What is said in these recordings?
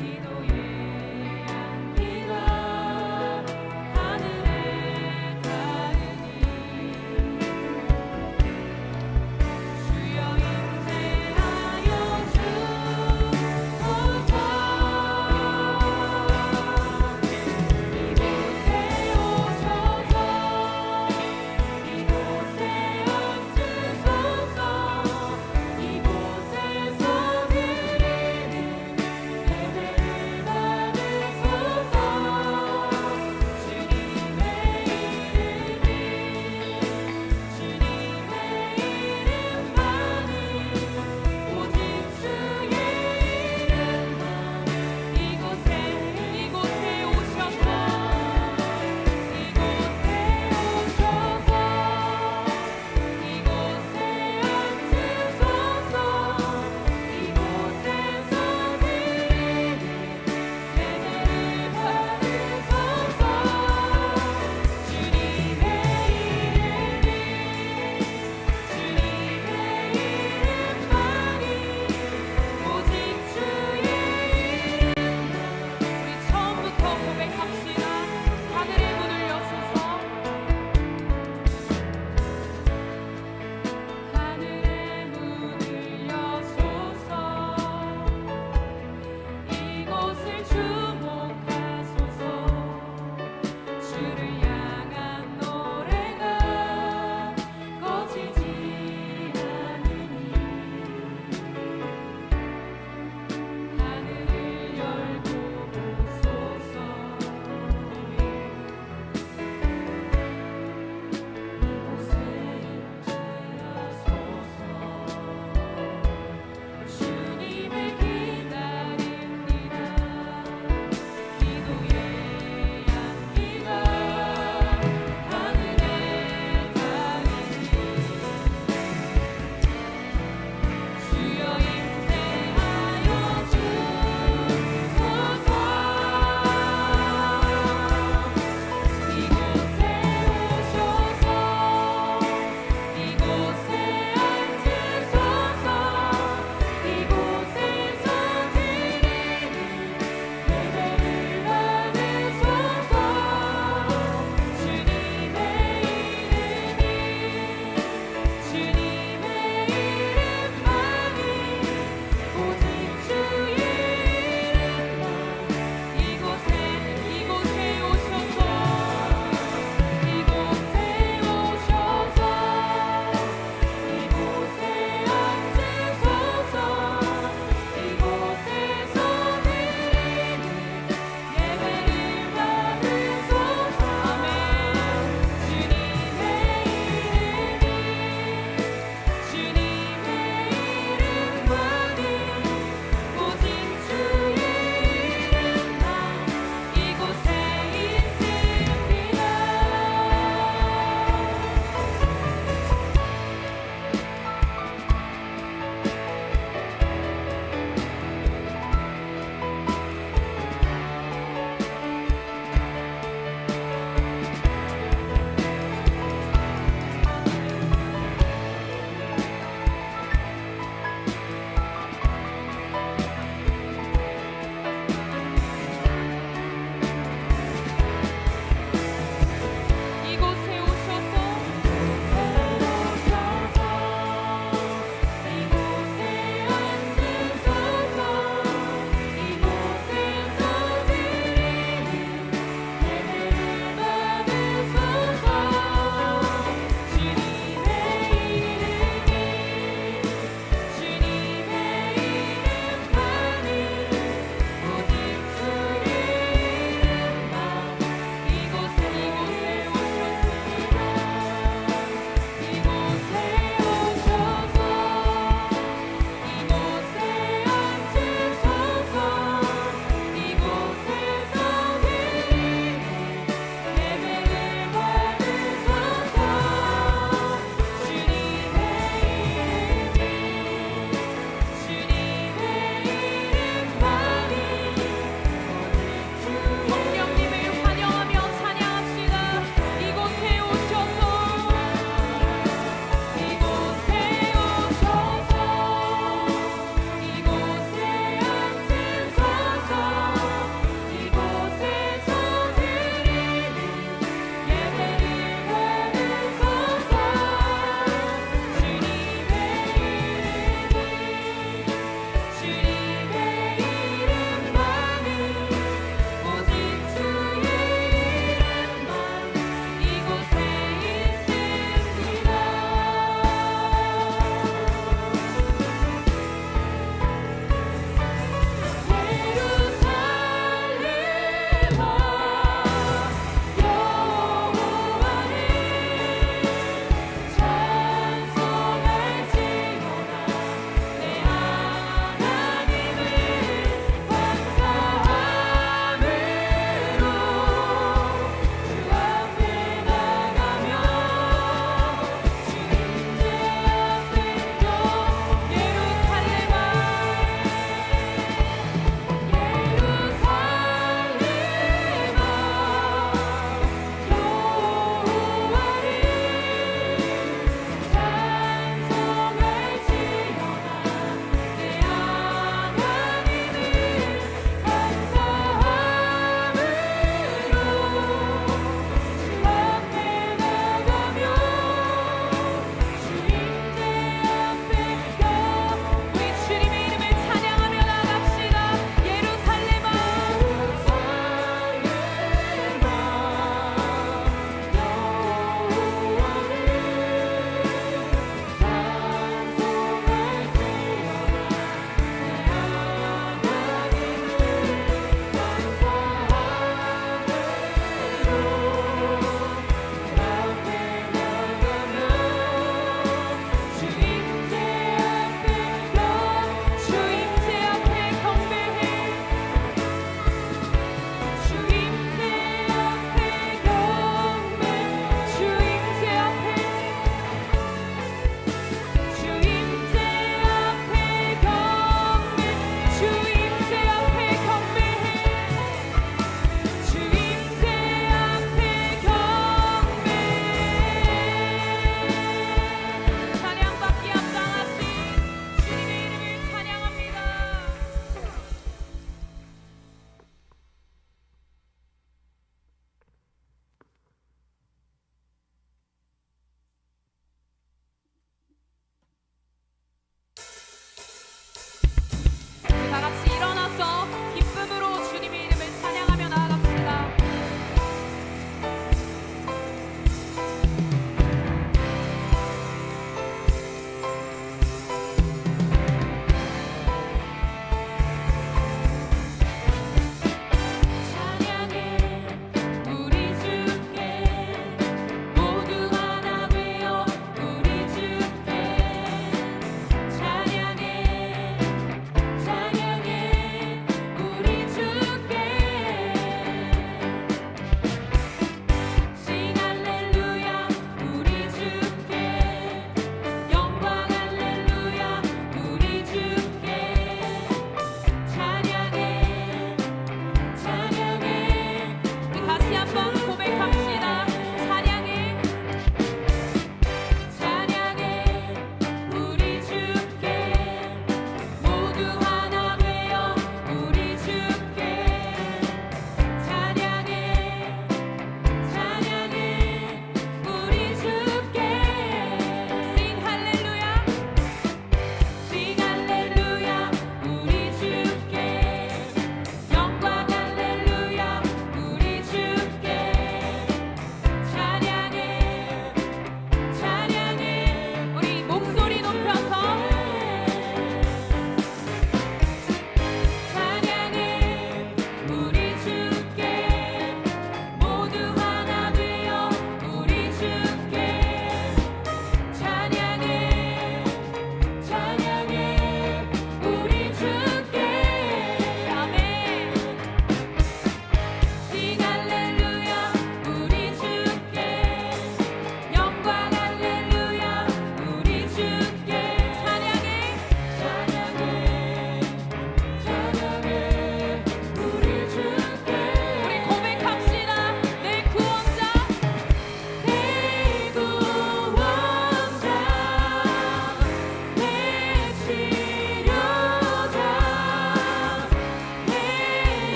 기도의 향기가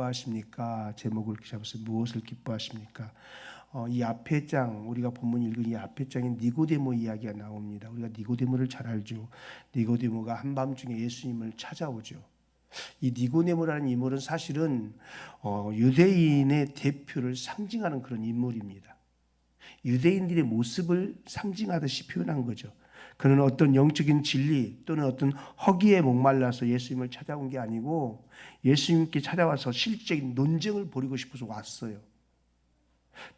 기뻐하십니까? 제목을 이렇게 잡았어요. 무엇을 기뻐하십니까? 이 앞에 장, 우리가 본문 읽은 이 앞에 장에 니고데모 이야기가 나옵니다. 우리가 니고데모를 잘 알죠. 니고데모가 한밤중에 예수님을 찾아오죠. 이 니고데모라는 인물은 사실은 유대인의 대표를 상징하는 그런 인물입니다. 유대인들의 모습을 상징하듯이 표현한 거죠. 그는 어떤 영적인 진리 또는 어떤 허기에 목말라서 예수님을 찾아온 게 아니고 예수님께 찾아와서 실질적인 논쟁을 벌이고 싶어서 왔어요.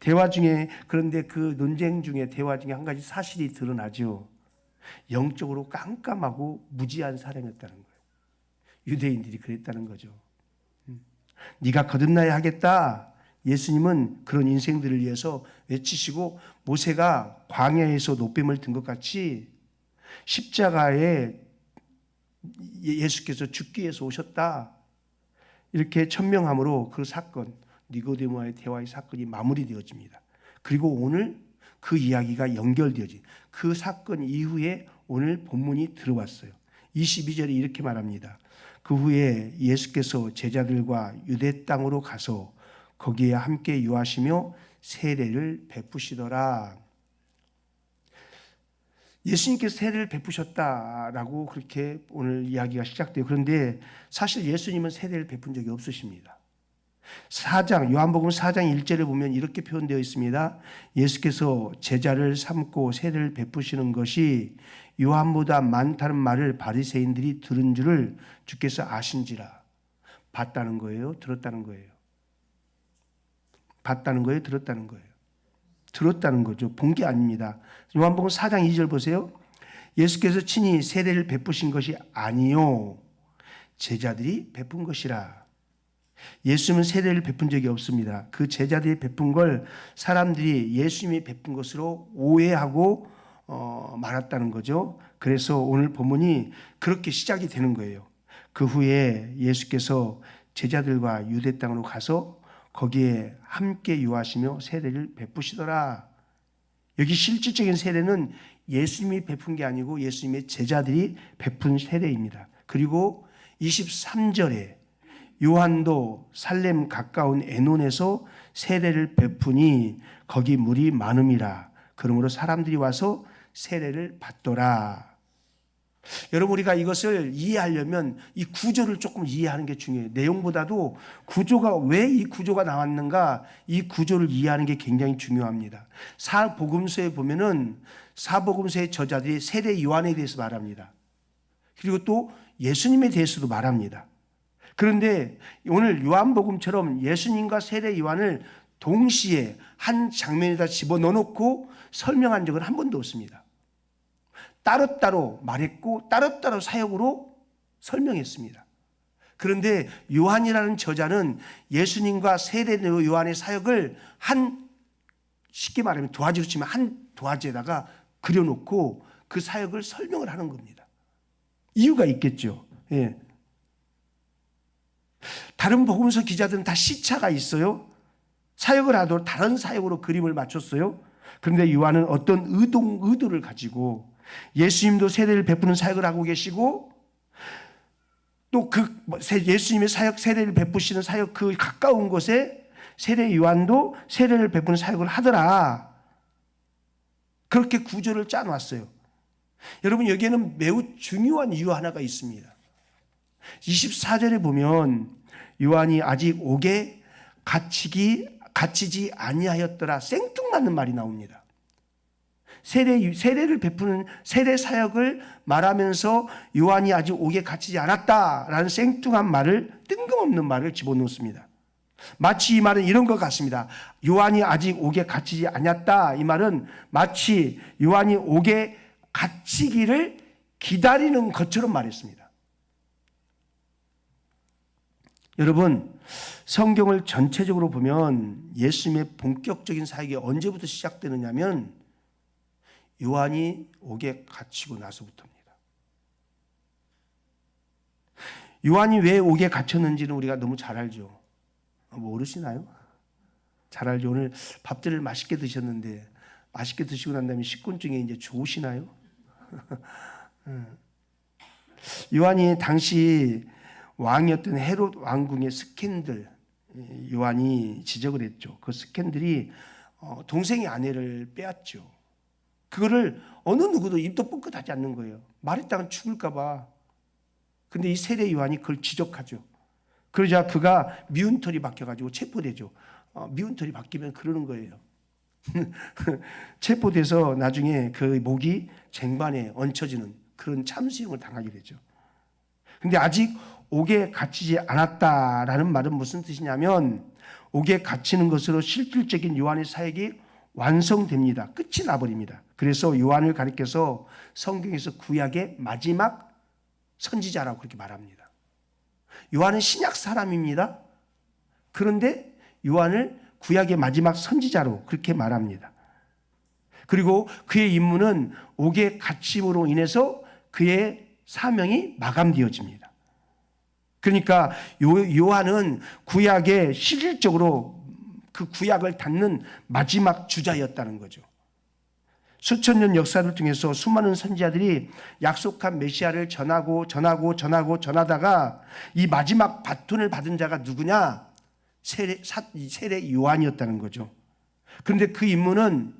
대화 중에, 그런데 그 논쟁 중에, 대화 중에 한 가지 사실이 드러나죠. 영적으로 깜깜하고 무지한 사람이었다는 거예요. 유대인들이 그랬다는 거죠. 네가 거듭나야 하겠다. 예수님은 그런 인생들을 위해서 외치시고, 모세가 광야에서 노뱀을 든 것 같이 십자가에 예수께서 죽기 위해서 오셨다, 이렇게 천명함으로 그 사건, 니고데모와의 대화의 사건이 마무리되어집니다. 그리고 오늘 그 이야기가 연결되어지, 그 사건 이후에 오늘 본문이 들어왔어요. 22절에 이렇게 말합니다. 그 후에 예수께서 제자들과 유대 땅으로 가서 거기에 함께 유하시며 세례를 베푸시더라. 예수님께서 세례를 베푸셨다라고 그렇게 오늘 이야기가 시작돼요. 그런데 사실 예수님은 세례를 베푼 적이 없으십니다. 요한복음 4장 1절에 보면 이렇게 표현되어 있습니다. 예수께서 제자를 삼고 세례를 베푸시는 것이 요한보다 많다는 말을 바리새인들이 들은 줄을 주께서 아신지라. 봤다는 거예요? 들었다는 거예요? 봤다는 거예요? 들었다는 거예요? 들었다는 거죠. 본 게 아닙니다. 요한복음 4장 2절 보세요. 예수께서 친히 세례를 베푸신 것이 아니요 제자들이 베푼 것이라. 예수님은 세례를 베푼 적이 없습니다. 그 제자들이 베푼 걸 사람들이 예수님이 베푼 것으로 오해하고 말았다는 거죠. 그래서 오늘 본문이 그렇게 시작이 되는 거예요. 그 후에 예수께서 제자들과 유대 땅으로 가서 거기에 함께 유하시며 세례를 베푸시더라. 여기 실질적인 세례는 예수님이 베푼 게 아니고 예수님의 제자들이 베푼 세례입니다. 그리고 23절에 요한도 살렘 가까운 에논에서 세례를 베푸니 거기 물이 많음이라. 그러므로 사람들이 와서 세례를 받더라. 여러분, 우리가 이것을 이해하려면 이 구조를 조금 이해하는 게 중요해요. 내용보다도 구조가, 왜 이 구조가 나왔는가, 이 구조를 이해하는 게 굉장히 중요합니다. 사복음서에 보면은 사복음서의 저자들이 세례 요한에 대해서 말합니다. 그리고 또 예수님에 대해서도 말합니다. 그런데 오늘 요한복음처럼 예수님과 세례 요한을 동시에 한 장면에다 집어넣어놓고 설명한 적은 한 번도 없습니다. 따로따로 말했고 따로따로 사역으로 설명했습니다. 그런데 요한이라는 저자는 예수님과 세례 요한의 사역을 쉽게 말하면 도화지로 치면 한 도화지에다가 그려놓고 그 사역을 설명을 하는 겁니다. 이유가 있겠죠. 예. 다른 복음서 기자들은 다 시차가 있어요. 사역을 하도록 다른 사역으로 그림을 맞췄어요. 그런데 요한은 어떤 의도를 가지고 예수님도 세례를 베푸는 사역을 하고 계시고 또 그 예수님의 사역, 세례를 베푸시는 사역 그 가까운 곳에 세례 요한도 세례를 베푸는 사역을 하더라. 그렇게 구조를 짜놨어요. 여러분, 여기에는 매우 중요한 이유 하나가 있습니다. 24절에 보면 요한이 아직 옥에 갇히지 아니하였더라, 생뚱맞는 말이 나옵니다. 세례를 베푸는 세례 사역을 말하면서 요한이 아직 옥에 갇히지 않았다라는 생뚱한 말을, 뜬금없는 말을 집어넣습니다. 마치 이 말은 이런 것 같습니다. 요한이 아직 옥에 갇히지 않았다, 이 말은 마치 요한이 옥에 갇히기를 기다리는 것처럼 말했습니다. 여러분, 성경을 전체적으로 보면 예수님의 본격적인 사역이 언제부터 시작되느냐면 요한이 옥에 갇히고 나서부터입니다. 요한이 왜 옥에 갇혔는지는 우리가 너무 잘 알죠. 모르시나요? 잘 알죠. 오늘 밥들을 맛있게 드셨는데 맛있게 드시고 난 다음에 식곤증에 이제 좋으시나요? 요한이 당시 왕이었던 헤롯 왕궁의 스캔들, 요한이 지적을 했죠. 그 스캔들이 동생의 아내를 빼앗죠. 그거를 어느 누구도 입도 뻥끗하지 않는 거예요. 말했다가 죽을까 봐. 근데 이 세례 요한이 그걸 지적하죠. 그러자 그가 미운 털이 박혀가지고 체포되죠. 미운 털이 박히면 그러는 거예요. 체포돼서 나중에 그 목이 쟁반에 얹혀지는 그런 참수형을 당하게 되죠. 근데 아직 옥에 갇히지 않았다라는 말은 무슨 뜻이냐면 옥에 갇히는 것으로 실질적인 요한의 사역이 완성됩니다. 끝이 나버립니다. 그래서 요한을 가리켜서 성경에서 구약의 마지막 선지자라고 그렇게 말합니다. 요한은 신약 사람입니다. 그런데 요한을 구약의 마지막 선지자로 그렇게 말합니다. 그리고 그의 임무는 옥의 갇힘으로 인해서 그의 사명이 마감되어집니다. 그러니까 요한은 구약에 실질적으로 그 구약을 닫는 마지막 주자였다는 거죠. 수천 년 역사를 통해서 수많은 선지자들이 약속한 메시아를 전하다가 이 마지막 바톤을 받은 자가 누구냐? 세례 요한이었다는 거죠. 그런데 그 임무는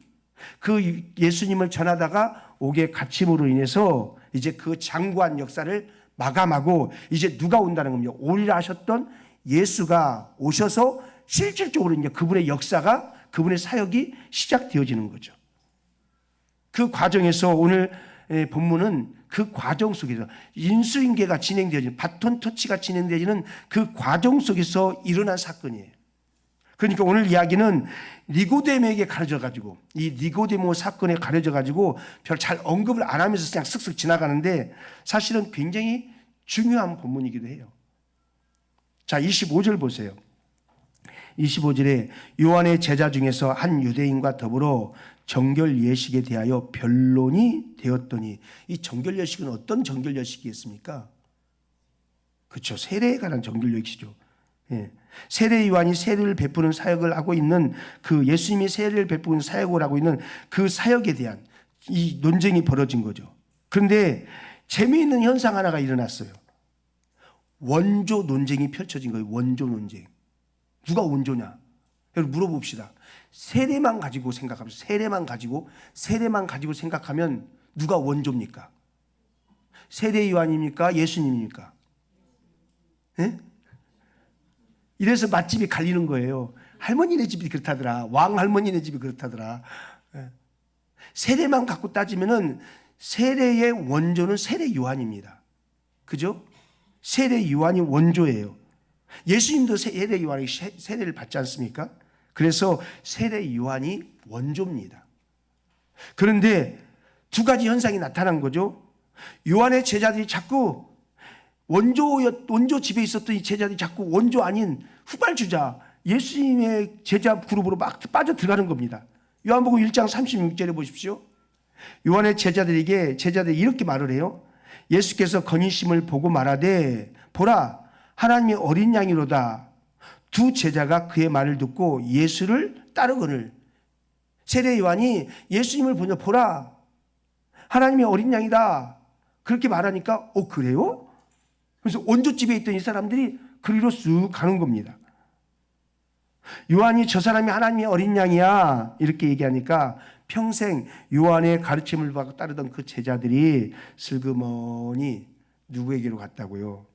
그 예수님을 전하다가 옥에 갇힘으로 인해서 이제 그 장구한 역사를 마감하고 이제 누가 온다는 겁니다. 오리라 하셨던 예수가 오셔서 실질적으로 이제 그분의 역사가 그분의 사역이 시작되어지는 거죠. 그 과정에서 오늘 본문은 그 과정 속에서 인수인계가 진행되어지는 바톤 터치가 진행되어지는 그 과정 속에서 일어난 사건이에요. 그러니까 오늘 이야기는 니고데모에게 가려져가지고 이 니고데모 사건에 가려져가지고 별 잘 언급을 안 하면서 그냥 쓱쓱 지나가는데 사실은 굉장히 중요한 본문이기도 해요. 자, 25절 보세요. 25절에 요한의 제자 중에서 한 유대인과 더불어 정결 예식에 대하여 변론이 되었더니 이 정결 예식은 어떤 정결 예식이었습니까? 그렇죠. 세례에 관한 정결 예식이죠. 예. 세례 요한이 세례를 베푸는 사역을 하고 있는 그 예수님이 세례를 베푸는 사역을 하고 있는 그 사역에 대한 이 논쟁이 벌어진 거죠. 그런데 재미있는 현상 하나가 일어났어요. 원조 논쟁이 펼쳐진 거예요. 원조 논쟁. 누가 원조냐? 여러분 물어봅시다. 세례만 가지고 생각하면 세례만 가지고 생각하면 누가 원조입니까? 세례 요한입니까? 예수님입니까? 네? 이래서 맛집이 갈리는 거예요. 할머니네 집이 그렇다더라. 왕 할머니네 집이 그렇다더라. 세례만 갖고 따지면은 세례의 원조는 세례 요한입니다. 그죠? 세례 요한이 원조예요. 예수님도 세례 요한이 세례를 받지 않습니까? 그래서 세례 요한이 원조입니다. 그런데 두 가지 현상이 나타난 거죠. 요한의 제자들이 자꾸 원조 집에 있었던 이 제자들이 자꾸 원조 아닌 후발주자 예수님의 제자 그룹으로 막 빠져들어가는 겁니다. 요한복음 1장 36절에 보십시오. 요한의 제자들이 이렇게 말을 해요. 예수께서 건의심을 보고 말하되 보라 하나님의 어린 양이로다. 두 제자가 그의 말을 듣고 예수를 따르거늘. 세례 요한이 예수님을 보라 하나님의 어린 양이다. 그렇게 말하니까 그래요? 그래서 원조집에 있던 이 사람들이 그리로 쑥 가는 겁니다. 요한이 저 사람이 하나님의 어린 양이야 이렇게 얘기하니까 평생 요한의 가르침을 받고 따르던 그 제자들이 슬그머니 누구에게로 갔다고요?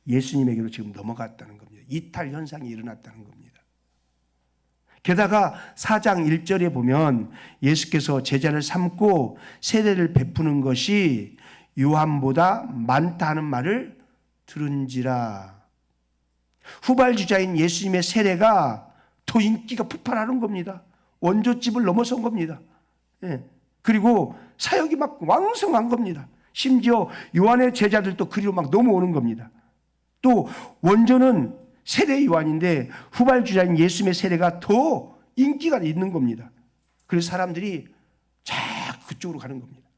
예수님에게로 지금 넘어갔다는 겁니다. 이탈 현상이 일어났다는 겁니다. 게다가 4장 1절에 보면 예수께서 제자를 삼고 세례를 베푸는 것이 요한보다 많다 하는 말을 들은지라. 후발주자인 예수님의 세례가 더 인기가 폭발하는 겁니다. 원조집을 넘어선 겁니다. 예. 그리고 사역이 막 왕성한 겁니다. 심지어 요한의 제자들도 그리로 막 넘어오는 겁니다. 또 원조는 세례 요한인데 후발주자인 예수님의 세례가 더 인기가 있는 겁니다. 그래서 사람들이 자꾸 그쪽으로 가는 겁니다.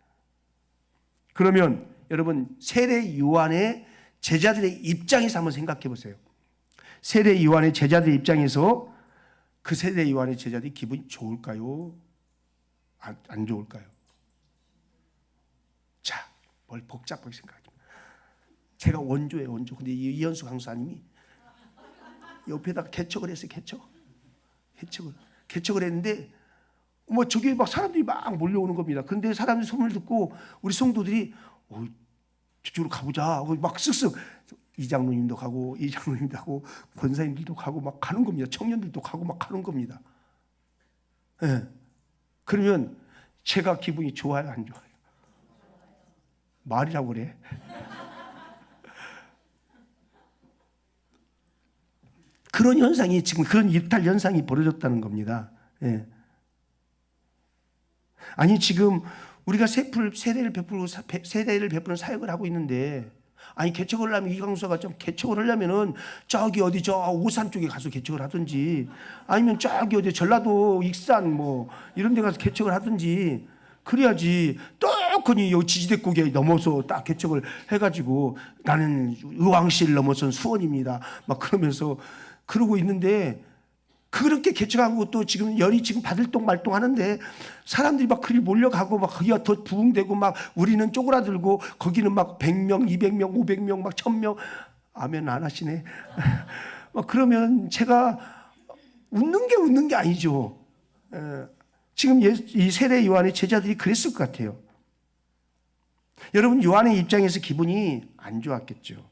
그러면 여러분 세례 요한의 제자들의 입장에서 한번 생각해 보세요. 세례 요한의 제자들의 입장에서 그 세례 요한의 제자들이 기분이 좋을까요? 안 좋을까요? 자, 뭘 복잡하게 생각하지 마. 제가 원조예요, 원조. 근데 이현수 강사님이 옆에다 개척을 했어요. 개척을 했는데 뭐 저기 막 사람들이 막 몰려오는 겁니다. 그런데 사람들이 소문을 듣고 우리 성도들이 저쪽으로 가보자 하고 막 쓱쓱 이장로님도 가고 이장로님도 가고 권사님들도 가고 막 가는 겁니다. 청년들도 가고 막 가는 겁니다. 예. 그러면 제가 기분이 좋아요, 안 좋아요? 말이라고 그래. 그런 현상이 지금 그런 일탈 현상이 벌어졌다는 겁니다. 예. 아니 지금 우리가 세례를 베푸는 사역을 하고 있는데 아니 개척을 하려면 이강수가 좀 개척을 하려면은 저기 어디 저 오산 쪽에 가서 개척을 하든지 아니면 저기 어디 전라도 익산 뭐 이런 데 가서 개척을 하든지 그래야지 떡하니 요 지지대국에 넘어서 딱 개척을 해가지고 나는 의왕시를 넘어선 수원입니다 막 그러면서 그러고 있는데 그렇게 개척하고 또 지금 열이 지금 바들동 말동하는데 사람들이 막 그리 몰려가고 막 거기가 더 부흥되고 막 우리는 쪼그라들고 거기는 막 100명, 200명, 500명, 막 1000명 아멘 안 하시네. 막 그러면 제가 웃는 게 아니죠. 지금 이 세례 요한의 제자들이 그랬을 것 같아요. 여러분 요한의 입장에서 기분이 안 좋았겠죠.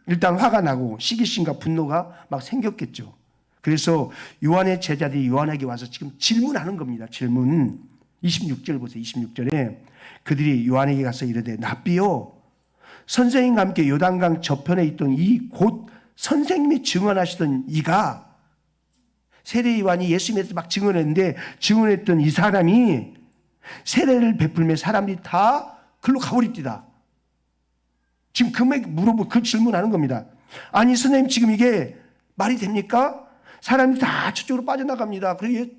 일단 화가 나고 시기심과 분노가 막 생겼겠죠. 그래서 요한의 제자들이 요한에게 와서 지금 질문하는 겁니다. 질문 26절 보세요. 26절에 그들이 요한에게 가서 이르되 랍비요 선생님과 함께 요단강 저편에 있던 이 곧 선생님이 증언하시던 이가 세례 요한이 예수님에서 막 증언했는데 증언했던 이 사람이 세례를 베풀며 사람들이 다 글로 가버립니다. 지금 그 질문하는 겁니다. 아니 선생님 지금 이게 말이 됩니까? 사람이 다 저쪽으로 빠져나갑니다. 그리고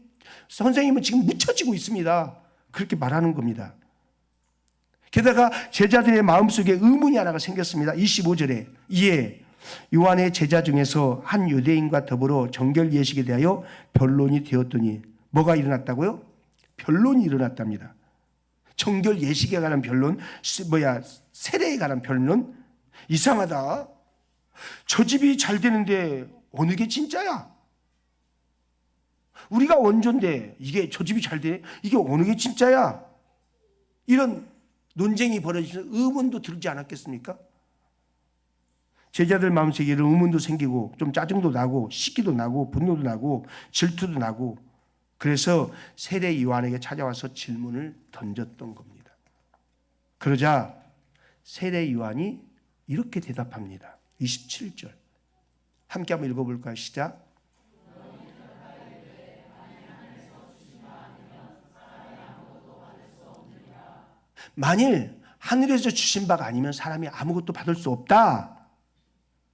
선생님은 지금 묻혀지고 있습니다. 그렇게 말하는 겁니다. 게다가 제자들의 마음속에 의문이 하나가 생겼습니다. 25절에 이에 요한의 제자 중에서 한 유대인과 더불어 정결 예식에 대하여 변론이 되었더니 뭐가 일어났다고요? 변론이 일어났답니다. 정결 예식에 관한 변론, 세례에 관한 변론. 이상하다. 저 집이 잘 되는데 어느 게 진짜야? 우리가 원조인데 이게 저 집이 잘 돼? 이게 어느 게 진짜야? 이런 논쟁이 벌어지면서 의문도 들지 않았겠습니까? 제자들 마음속에 이런 의문도 생기고 좀 짜증도 나고 시기도 나고 분노도 나고 질투도 나고 그래서 세례 요한에게 찾아와서 질문을 던졌던 겁니다. 그러자 세례 요한이 이렇게 대답합니다. 27절 함께 한번 읽어볼까요? 시작. 만일 하늘에서 주신 바가 아니면 사람이 아무것도 받을 수 없다.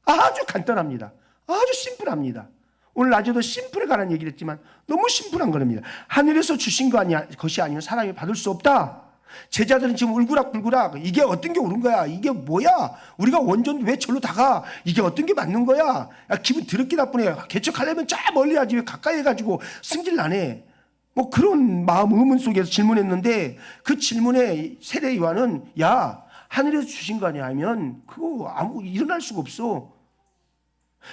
아주 간단합니다. 아주 심플합니다. 오늘 낮에도 심플에 관한 얘기를 했지만 너무 심플한 겁니다. 하늘에서 주신 것이 아니면 사람이 받을 수 없다. 제자들은 지금 울그락불그락 이게 어떤 게 옳은 거야? 이게 뭐야? 우리가 원조인데 왜 절로 다가? 이게 어떤 게 맞는 거야? 야, 기분 더럽게 나쁘네. 개척하려면 저 멀리 하지 왜 가까이 해가지고 승질 나네. 뭐 그런 마음 의문 속에서 질문했는데 그 질문에 세례 요한은 야 하늘에서 주신 거 아니야 하면 그거 일어날 수가 없어.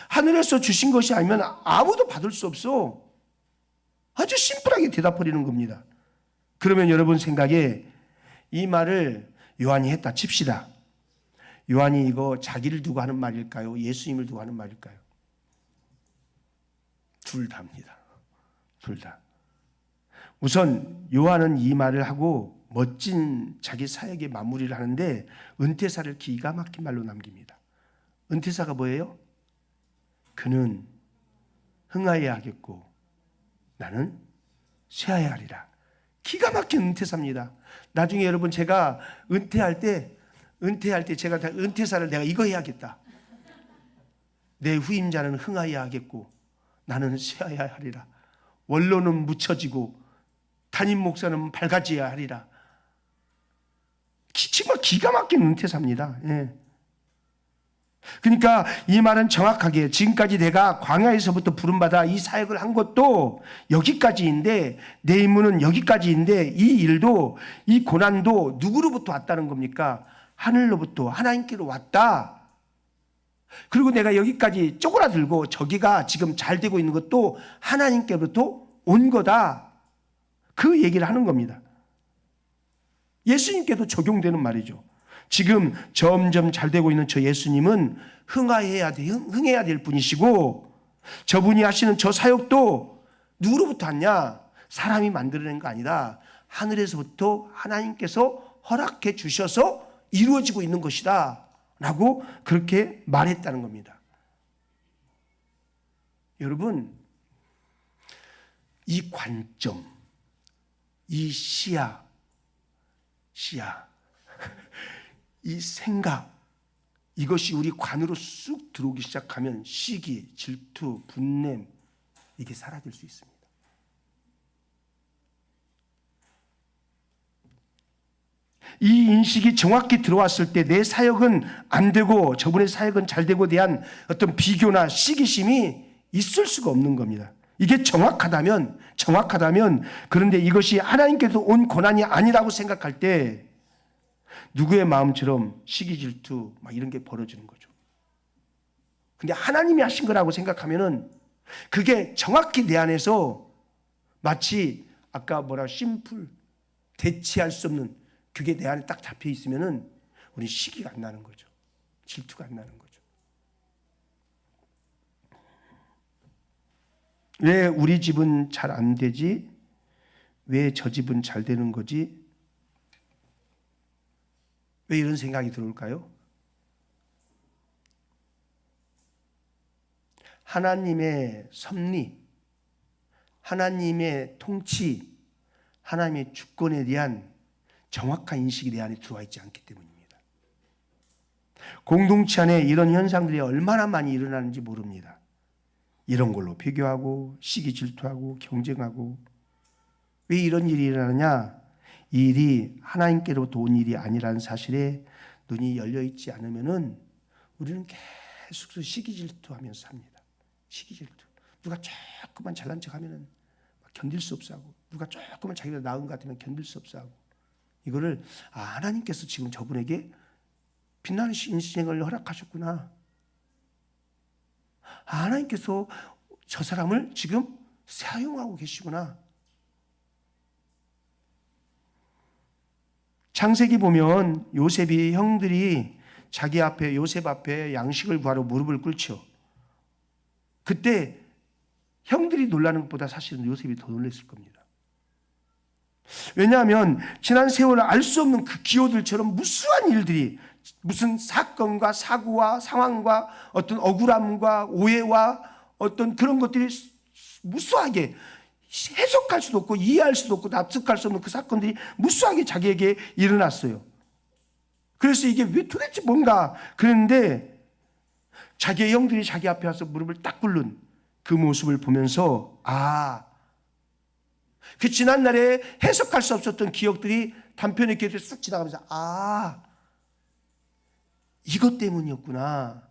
하늘에서 주신 것이 아니면 아무도 받을 수 없어. 아주 심플하게 대답하려는 겁니다. 그러면 여러분 생각에 이 말을 요한이 했다 칩시다. 요한이 이거 자기를 두고 하는 말일까요? 예수님을 두고 하는 말일까요? 둘 다입니다. 둘 다. 우선 요한은 이 말을 하고 멋진 자기 사역의 마무리를 하는데 은퇴사를 기가 막힌 말로 남깁니다. 은퇴사가 뭐예요? 그는 흥하여야 하겠고 나는 쇠하여야 하리라. 기가 막힌 은퇴사입니다. 나중에 여러분 제가 은퇴할 때 제가 은퇴사를 내가 이거 해야겠다. 내 후임자는 흥하여야 하겠고 나는 쇠하여야 하리라. 원로는 묻혀지고 담임 목사는 밝아져야 하리라. 정말 기가 막힌 은퇴사입니다. 예. 그러니까 이 말은 정확하게 지금까지 내가 광야에서부터 부름받아 이 사역을 한 것도 여기까지인데 내 임무는 여기까지인데 이 일도 이 고난도 누구로부터 왔다는 겁니까? 하늘로부터 하나님께로 왔다. 그리고 내가 여기까지 쪼그라들고 저기가 지금 잘 되고 있는 것도 하나님께로부터 온 거다. 그 얘기를 하는 겁니다. 예수님께도 적용되는 말이죠. 지금 점점 잘 되고 있는 저 예수님은 흥해야 될 분이시고, 저분이 하시는 저 사역도 누구로부터 왔냐? 사람이 만들어낸 거 아니다. 하늘에서부터 하나님께서 허락해 주셔서 이루어지고 있는 것이다 라고 그렇게 말했다는 겁니다. 여러분, 이 관점, 이 시야, 이 생각, 이것이 우리 관으로 쑥 들어오기 시작하면 시기, 질투, 분냄, 이게 사라질 수 있습니다. 이 인식이 정확히 들어왔을 때 내 사역은 안 되고 저분의 사역은 잘 되고 대한 어떤 비교나 시기심이 있을 수가 없는 겁니다. 이게 정확하다면, 그런데 이것이 하나님께서 온 고난이 아니라고 생각할 때 누구의 마음처럼 시기, 질투 막 이런 게 벌어지는 거죠. 근데 하나님이 하신 거라고 생각하면은 그게 정확히 내 안에서 마치 아까 심플, 대체할 수 없는 그게 내 안에 딱 잡혀 있으면은 우리 시기가 안 나는 거죠. 질투가 안 나는 거죠. 왜 우리 집은 잘 안 되지? 왜 저 집은 잘 되는 거지? 왜 이런 생각이 들어올까요? 하나님의 섭리, 하나님의 통치, 하나님의 주권에 대한 정확한 인식이 내 안에 들어와 있지 않기 때문입니다. 공동체 안에 이런 현상들이 얼마나 많이 일어나는지 모릅니다. 이런 걸로 비교하고 시기 질투하고 경쟁하고. 왜 이런 일이 일어나느냐? 이 일이 하나님께로부터 온 일이 아니라는 사실에 눈이 열려 있지 않으면은 우리는 계속 시기 질투하면서 삽니다. 시기 질투. 누가 조금만 잘난 척하면은 견딜 수 없어 하고, 누가 조금만 자기가 나은 것 같으면 견딜 수 없어 하고. 이거를 하나님께서 지금 저분에게 빛나는 인생을 허락하셨구나. 하나님께서 저 사람을 지금 사용하고 계시구나. 창세기 보면 요셉이 형들이 자기 앞에 요셉 앞에 양식을 구하러 무릎을 꿇죠. 그때 형들이 놀라는 것보다 사실은 요셉이 더 놀랐을 겁니다. 왜냐하면 지난 세월을 알 수 없는 그 기호들처럼 무수한 일들이, 무슨 사건과 사고와 상황과 어떤 억울함과 오해와 어떤 그런 것들이 무수하게 해석할 수도 없고 이해할 수도 없고 납득할 수 없는 그 사건들이 무수하게 자기에게 일어났어요. 그래서 이게 왜 도대체 뭔가 그랬는데, 자기의 형들이 자기 앞에 와서 무릎을 딱 꿇는 그 모습을 보면서 그 지난날에 해석할 수 없었던 기억들이 단편의 기억들이 쑥 지나가면서 이것 때문이었구나.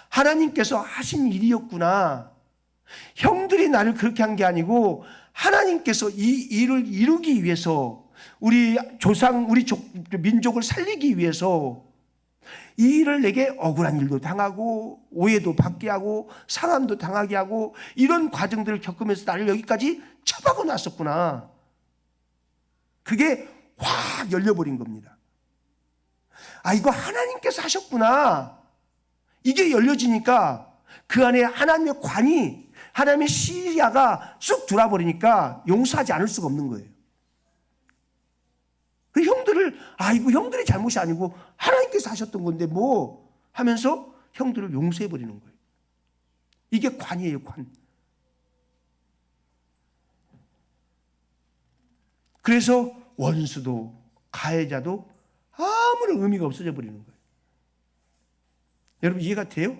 하나님께서 하신 일이었구나. 형들이 나를 그렇게 한 게 아니고 하나님께서 이 일을 이루기 위해서, 우리 조상, 우리 민족을 살리기 위해서 이 일을 내게 억울한 일도 당하고 오해도 받게 하고 상함도 당하게 하고 이런 과정들을 겪으면서 나를 여기까지 처박아 놨었구나. 그게 확 열려버린 겁니다. 이거 하나님께서 하셨구나. 이게 열려지니까 그 안에 하나님의 관이, 하나님의 시야가 쑥 들어와버리니까 용서하지 않을 수가 없는 거예요. 그 형들을 이거 형들의 잘못이 아니고 하나님께서 하셨던 건데 뭐 하면서 형들을 용서해버리는 거예요. 이게 관이에요, 관. 그래서 원수도 가해자도 아무런 의미가 없어져 버리는 거예요. 여러분 이해가 돼요?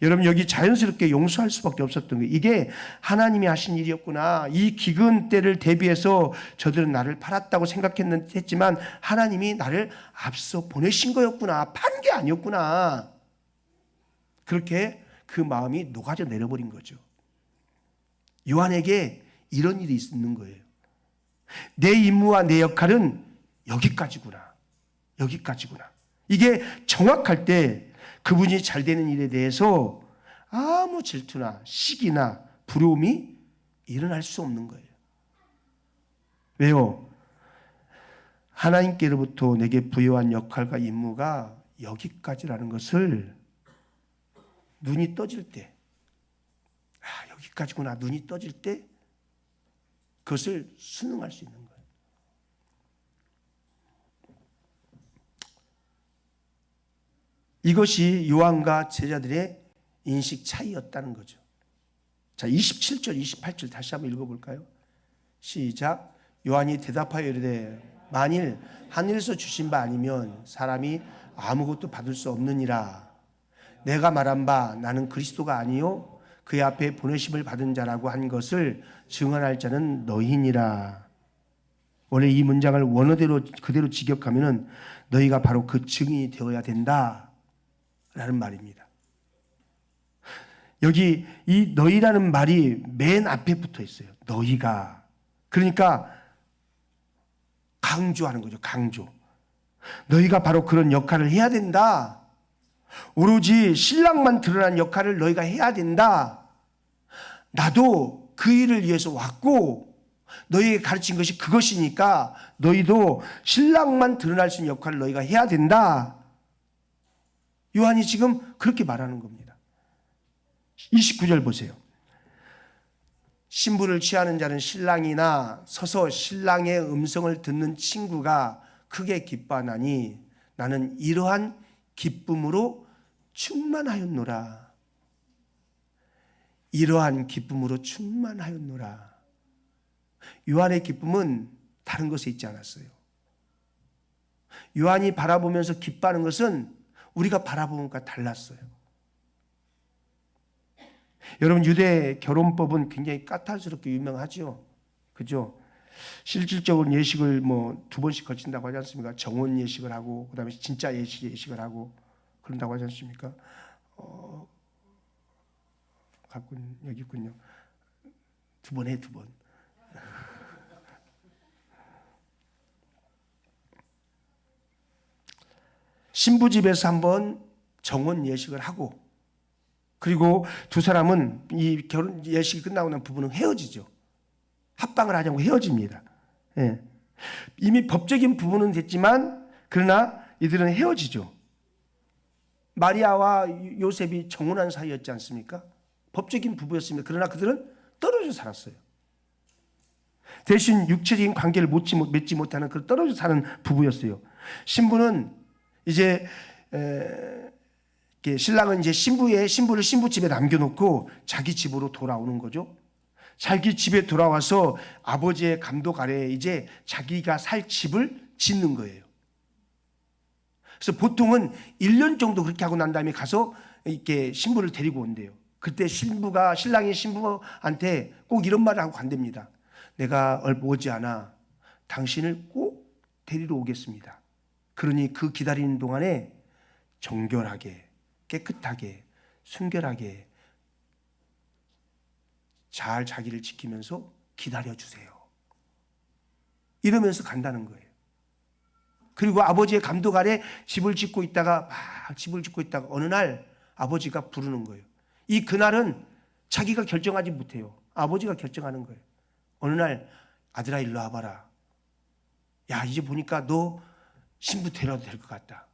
여러분 여기 자연스럽게 용서할 수밖에 없었던 거예요. 이게 하나님이 하신 일이었구나. 이 기근 때를 대비해서 저들은 나를 팔았다고 생각했지만 하나님이 나를 앞서 보내신 거였구나. 판 게 아니었구나. 그렇게 그 마음이 녹아져 내려버린 거죠. 요한에게 이런 일이 있는 거예요. 내 임무와 내 역할은 여기까지구나. 여기까지구나. 이게 정확할 때 그분이 잘 되는 일에 대해서 아무 질투나 시기나 부러움이 일어날 수 없는 거예요. 왜요? 하나님께로부터 내게 부여한 역할과 임무가 여기까지라는 것을 눈이 떠질 때, 여기까지구나, 눈이 떠질 때 그것을 순응할 수 있는 거예요. 이것이 요한과 제자들의 인식 차이였다는 거죠. 자, 27절, 28절 다시 한번 읽어볼까요? 시작. 요한이 대답하여 이르되 만일 하늘에서 주신 바 아니면 사람이 아무것도 받을 수 없느니라. 내가 말한 바 나는 그리스도가 아니요 그의 앞에 보내심을 받은 자라고 한 것을 증언할 자는 너희니라. 원래 이 문장을 원어대로 그대로 직역하면은 너희가 바로 그 증인이 되어야 된다 라는 말입니다. 여기 이 너희라는 말이 맨 앞에 붙어 있어요. 너희가. 그러니까 강조하는 거죠. 강조. 너희가 바로 그런 역할을 해야 된다. 오로지 신랑만 드러난 역할을 너희가 해야 된다. 나도 그 일을 위해서 왔고 너희에게 가르친 것이 그것이니까 너희도 신랑만 드러날 수 있는 역할을 너희가 해야 된다. 요한이 지금 그렇게 말하는 겁니다. 29절 보세요. 신부를 취하는 자는 신랑이나 서서 신랑의 음성을 듣는 친구가 크게 기뻐하나니 나는 이러한 기쁨으로 충만하였노라. 이러한 기쁨으로 충만하였노라. 요한의 기쁨은 다른 것에 있지 않았어요. 요한이 바라보면서 기뻐하는 것은 우리가 바라보는 것과 달랐어요. 여러분, 유대 결혼법은 굉장히 까탈스럽게 유명하죠. 그죠? 실질적으로 예식을 뭐 2번씩 거친다고 하지 않습니까? 정혼 예식을 하고 그다음에 진짜 예식을 하고 그런다고 하지 않습니까? 여기 있군요. 2번 해, 2번. 신부 집에서 한번 정혼 예식을 하고 그리고 두 사람은 이 결혼 예식이 끝나고 난 부부는 헤어지죠. 합방을 하자고 헤어집니다. 예. 이미 법적인 부부는 됐지만 그러나 이들은 헤어지죠. 마리아와 요셉이 정혼한 사이였지 않습니까? 법적인 부부였습니다. 그러나 그들은 떨어져 살았어요. 대신 육체적인 관계를 맺지 못하는 그 떨어져 사는 부부였어요. 신부는 이제 신랑은 이제 신부를 신부 집에 남겨놓고 자기 집으로 돌아오는 거죠. 자기 집에 돌아와서 아버지의 감독 아래에 이제 자기가 살 집을 짓는 거예요. 그래서 보통은 1년 정도 그렇게 하고 난 다음에 가서 이렇게 신부를 데리고 온대요. 그때 신랑이 신부한테 꼭 이런 말을 하고 간답니다. 내가 오지 않아 당신을 꼭 데리러 오겠습니다. 그러니 그 기다리는 동안에 정결하게 깨끗하게 순결하게 잘 자기를 지키면서 기다려주세요. 이러면서 간다는 거예요. 그리고 아버지의 감독 아래 집을 짓고 있다가 어느 날 아버지가 부르는 거예요. 그날은 자기가 결정하지 못해요. 아버지가 결정하는 거예요. 어느 날 아들아 일로 와봐라. 야 이제 보니까 너 신부 데려와도 될 것 같다.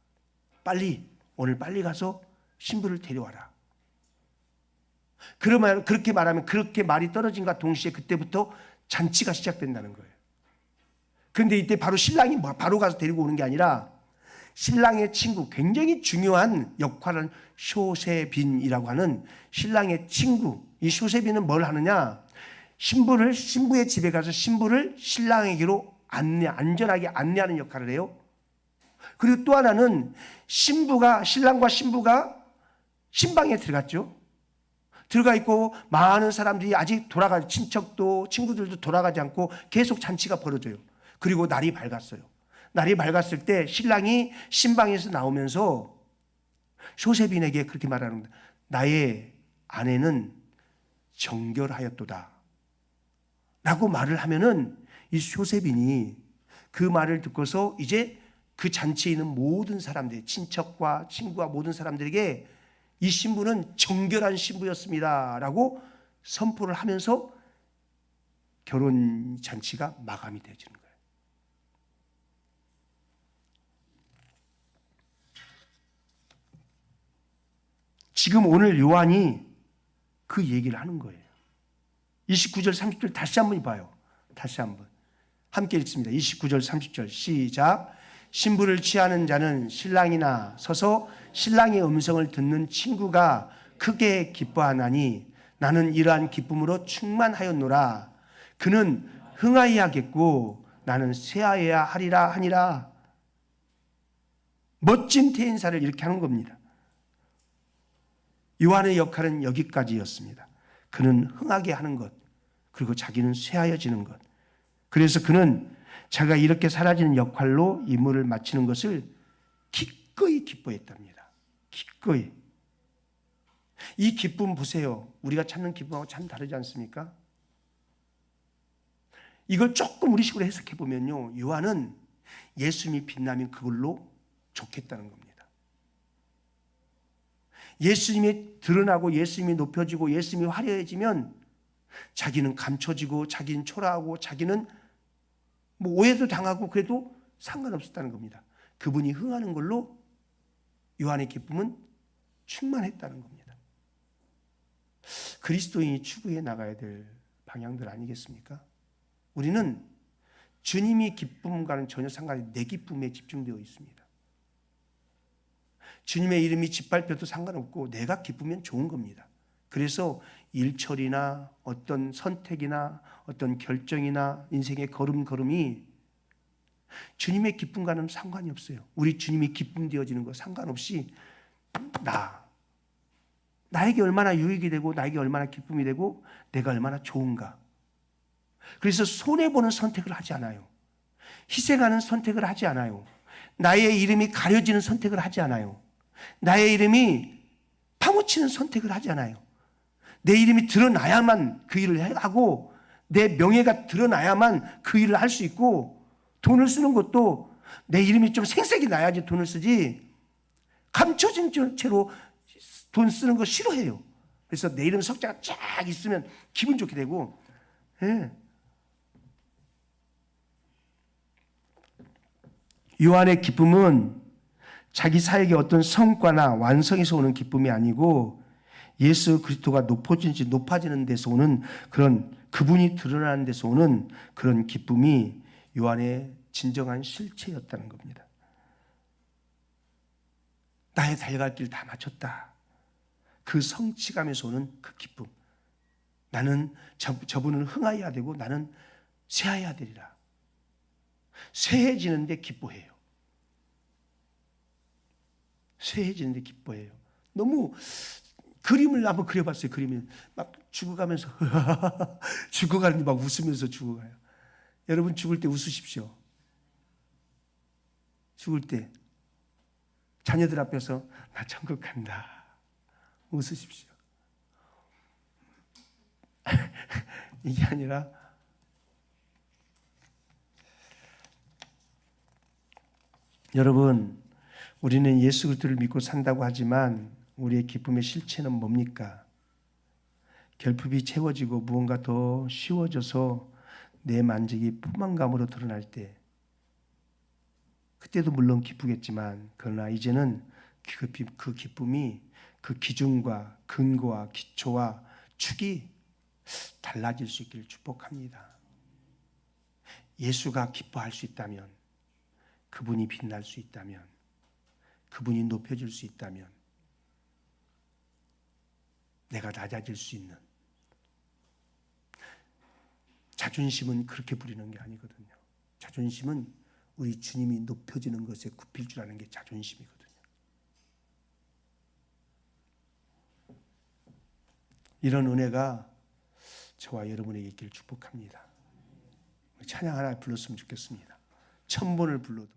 오늘 빨리 가서 신부를 데려와라. 그러면 그렇게 말하면 그렇게 말이 떨어진과 동시에 그때부터 잔치가 시작된다는 거예요. 그런데 이때 바로 신랑이 바로 가서 데리고 오는 게 아니라 신랑의 친구, 굉장히 중요한 역할을 쇼세빈이라고 하는 신랑의 친구. 이 쇼세빈은 뭘 하느냐? 신부의 집에 가서 신부를 신랑에게로 안전하게 안내하는 역할을 해요. 그리고 또 하나는 신랑과 신부가 신방에 들어갔죠. 들어가 있고 많은 사람들이 아직 친구들도 돌아가지 않고 계속 잔치가 벌어져요. 그리고 날이 밝았어요. 날이 밝았을 때 신랑이 신방에서 나오면서 쇼세빈에게 그렇게 말하는 겁니다. 나의 아내는 정결하였도다 라고 말을 하면은 이 쇼세빈이 그 말을 듣고서 이제 그 잔치에 있는 모든 사람들, 친척과 친구와 모든 사람들에게 이 신부는 정결한 신부였습니다 라고 선포를 하면서 결혼 잔치가 마감이 되어지는 거예요. 지금 오늘 요한이 그 얘기를 하는 거예요. 29절 30절 다시 한번 봐요. 다시 한번 함께 읽습니다. 29절 30절 시작. 신부를 취하는 자는 신랑이나 서서 신랑의 음성을 듣는 친구가 크게 기뻐하나니 나는 이러한 기쁨으로 충만하였노라. 그는 흥하여야겠고 나는 쇠하여야 하리라 하니라. 멋진 태인사를 이렇게 하는 겁니다. 요한의 역할은 여기까지였습니다. 그는 흥하게 하는 것, 그리고 자기는 쇠하여지는 것. 그래서 그는 자기가 이렇게 사라지는 역할로 임무를 마치는 것을 기꺼이 기뻐했답니다. 기꺼이. 이 기쁨 보세요. 우리가 찾는 기쁨하고 참 다르지 않습니까? 이걸 조금 우리식으로 해석해 보면요, 요한은 예수님이 빛나면 그걸로 좋겠다는 겁니다. 예수님이 드러나고 예수님이 높여지고 예수님이 화려해지면 자기는 감춰지고 자기는 초라하고 자기는 뭐 오해도 당하고 그래도 상관없었다는 겁니다. 그분이 흥하는 걸로 요한의 기쁨은 충만했다는 겁니다. 그리스도인이 추구해 나가야 될 방향들 아니겠습니까? 우리는 주님이 기쁨과는 전혀 상관이 내 기쁨에 집중되어 있습니다. 주님의 이름이 짓밟혀도 상관없고 내가 기쁘면 좋은 겁니다. 그래서 일처리나 어떤 선택이나 어떤 결정이나 인생의 걸음걸음이 주님의 기쁨과는 상관이 없어요. 우리 주님이 기쁨 되어지는 거 상관없이 나에게 얼마나 유익이 되고 나에게 얼마나 기쁨이 되고 내가 얼마나 좋은가. 그래서 손해보는 선택을 하지 않아요. 희생하는 선택을 하지 않아요. 나의 이름이 가려지는 선택을 하지 않아요. 나의 이름이 파묻히는 선택을 하지 않아요. 내 이름이 드러나야만 그 일을 하고 내 명예가 드러나야만 그 일을 할 수 있고 돈을 쓰는 것도 내 이름이 좀 생색이 나야지 돈을 쓰지 감춰진 채로 돈 쓰는 거 싫어해요. 그래서 내 이름 석자가 쫙 있으면 기분 좋게 되고 예. 요한의 기쁨은 자기 사역의 어떤 성과나 완성에서 오는 기쁨이 아니고 예수 그리스도가 높아지는 데서 오는 그런 그분이 드러나는 데서 오는 그런 기쁨이 요한의 진정한 실체였다는 겁니다. 나의 달려갈 길 다 마쳤다. 그 성취감에서 오는 그 기쁨. 나는 저분을 흥하여야 되고 나는 쇠하여야 되리라. 쇠해지는데 기뻐해요. 쇠해지는데 기뻐해요. 너무 그림을 한번 그려봤어요. 그림을 막 죽어가면서 죽어가는데 막 웃으면서 죽어가요. 여러분 죽을 때 웃으십시오. 죽을 때 자녀들 앞에서 나 천국 간다. 웃으십시오. 이게 아니라 여러분 우리는 예수 그리스도를 믿고 산다고 하지만 우리의 기쁨의 실체는 뭡니까? 결핍이 채워지고 무언가 더 쉬워져서 내 만족이 포만감으로 드러날 때 그때도 물론 기쁘겠지만 그러나 이제는 그 기쁨이 그 기준과 근거와 기초와 축이 달라질 수 있기를 축복합니다. 예수가 기뻐할 수 있다면 그분이 빛날 수 있다면 그분이 높여질 수 있다면 내가 낮아질 수 있는 자존심은 그렇게 부리는 게 아니거든요. 자존심은 우리 주님이 높여지는 것에 굽힐 줄 아는 게 자존심이거든요. 이런 은혜가 저와 여러분에게 있기를 축복합니다. 찬양 하나 불렀으면 좋겠습니다. 1000번을 불러도